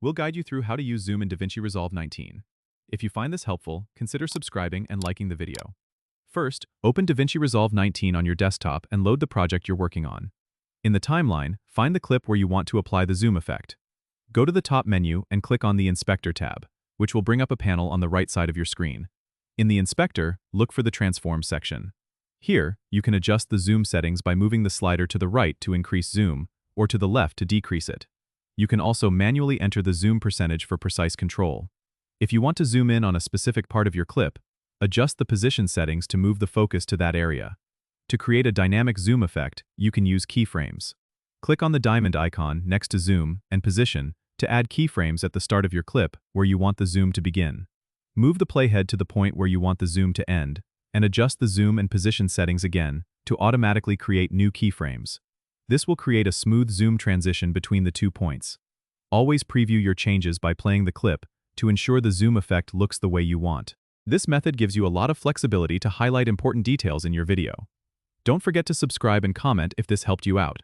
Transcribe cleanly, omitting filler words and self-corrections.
We'll guide you through how to use Zoom in DaVinci Resolve 19. If you find this helpful, consider subscribing and liking the video. First, open DaVinci Resolve 19 on your desktop and load the project you're working on. In the timeline, find the clip where you want to apply the zoom effect. Go to the top menu and click on the Inspector tab, which will bring up a panel on the right side of your screen. In the Inspector, look for the Transform section. Here, you can adjust the zoom settings by moving the slider to the right to increase zoom, or to the left to decrease it. You can also manually enter the zoom percentage for precise control. If you want to zoom in on a specific part of your clip, adjust the position settings to move the focus to that area. To create a dynamic zoom effect, you can use keyframes. Click on the diamond icon next to Zoom and Position to add keyframes at the start of your clip where you want the zoom to begin. Move the playhead to the point where you want the zoom to end, and adjust the zoom and position settings again to automatically create new keyframes. This will create a smooth zoom transition between the 2 points. Always preview your changes by playing the clip to ensure the zoom effect looks the way you want. This method gives you a lot of flexibility to highlight important details in your video. Don't forget to subscribe and comment if this helped you out.